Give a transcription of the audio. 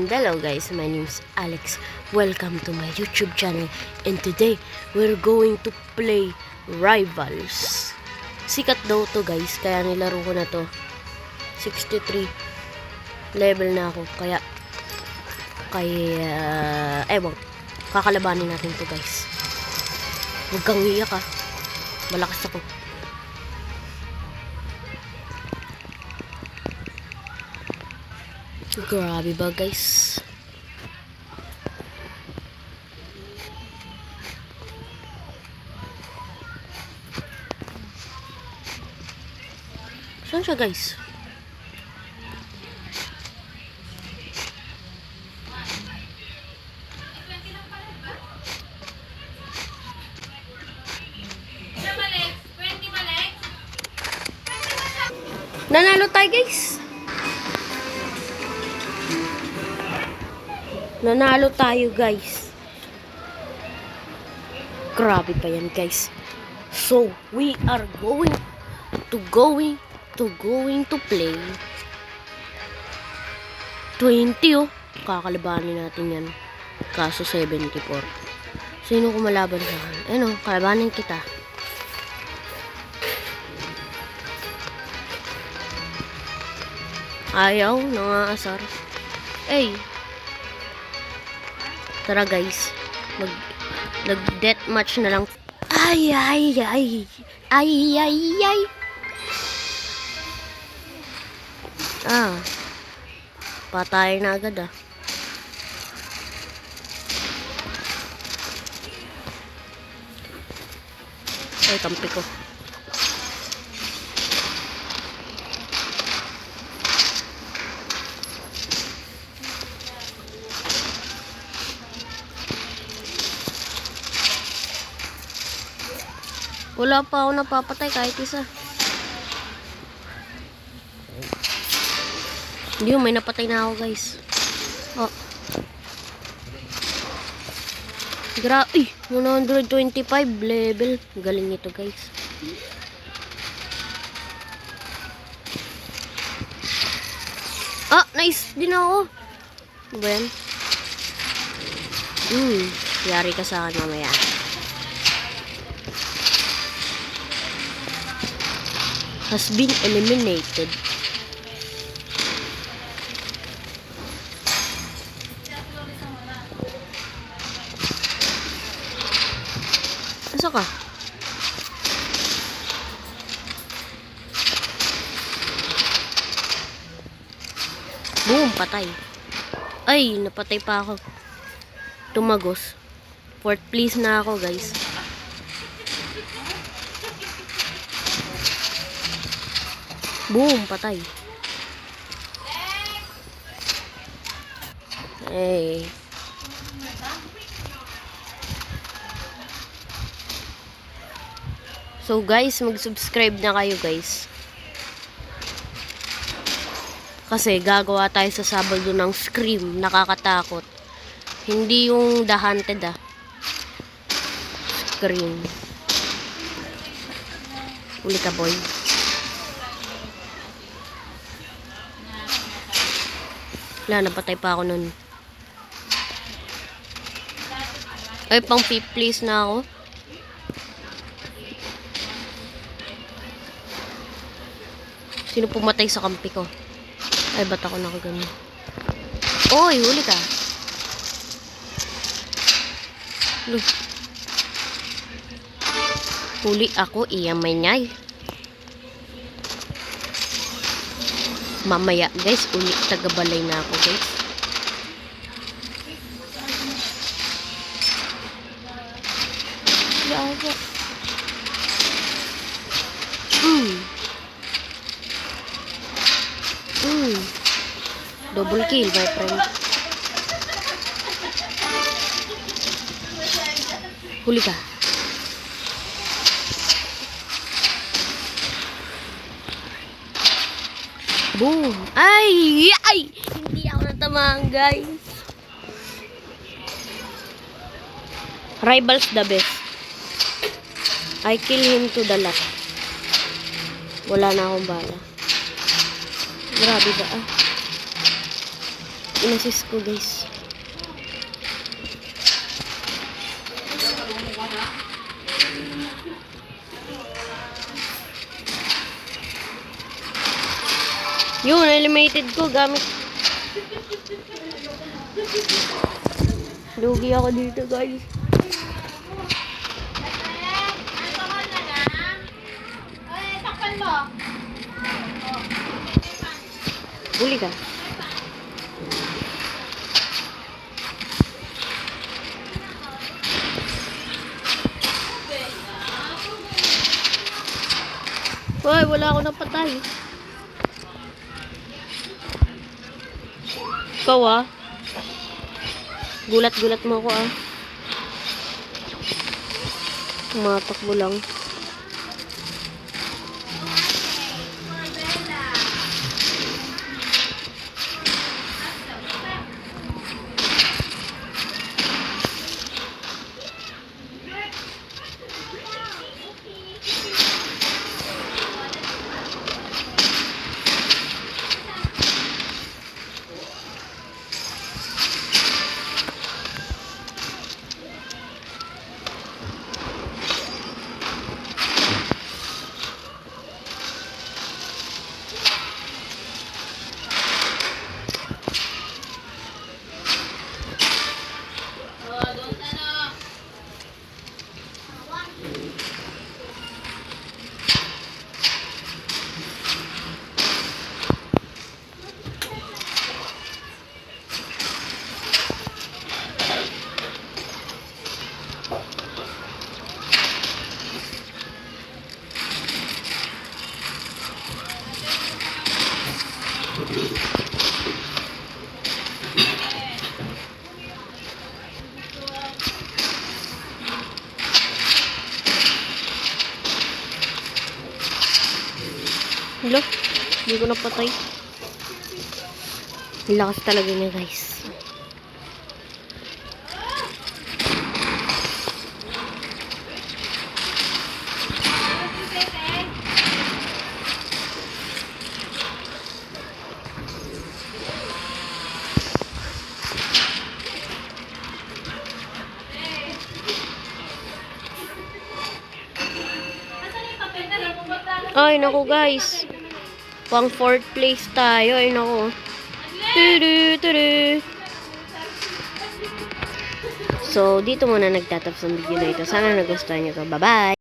Hello guys, my name is Alex. Welcome to my YouTube channel. And today, we're going to play Rivals. Sikat daw to guys, kaya nilaro ko na to. 63 level na ako, kaya ewan, kakalabanin natin to guys. Huwag kang iyak ah, malakas ako. Grabe ba guys? Saan siya guys? Nanalo tayo guys. Nanalo tayo guys. Grabe pa yan guys. So we are going to play 20 oh. Kakalabanin natin yan. Kaso 74. Sino kumalaban sa akin? Ano, kalabanin kita. Ayaw, nangaasar. Ay. Tara guys, nag-deathmatch na lang. Ay. Patay na agad ah. Ay, kampi ko. Wala pa ako napapatay kahit isa. Hindi, may napatay na ako guys. Oh. Grabe, 125 level. Galing nito guys. Nice din ako. Ano ba yan? Yari ka sa akin mamaya. Has been eliminated. Asa ka? Boom, patay. Ay, napatay pa ako. Tumagos. Fourth place na ako, guys. Boom, patay. Hey. So guys, mag-subscribe na kayo guys. Kasi gagawa tayo sa Sabado ng Scream, nakakatakot. Hindi yung The Haunted ah. Scream. Uli ka boy. Wala, napatay pa ako nun. Ay, pang 5th place na ako. Sino pumatay sa kampi ko? Ay, ba't ako nakagano? Oy, huli ka. Huli ako, iyamay nyay. Mamaya guys, ulit tagabalay na ako guys. Yawa. Double kill my friend. Huli ka. Boom! Ay! Hindi ako natamaan, guys. Rivals the best. I kill him to the last. Wala na akong bala. Grabe ba ah? inassist ko guys. Yun, eliminated ko gamit. Lugi ako dito guys. Huli ka. Ay, wala ako napatay. Ikaw ah. Gulat-gulat mo ako ah. Tumatakbo lang. Hello? Hindi ko napatay. Lakas talaga niya guys. Ay, naku guys. Pang 4th place tayo. Ay, naku. So, dito muna nagtatapos ang video na ito. Sana nagustuhan nyo to. Bye-bye!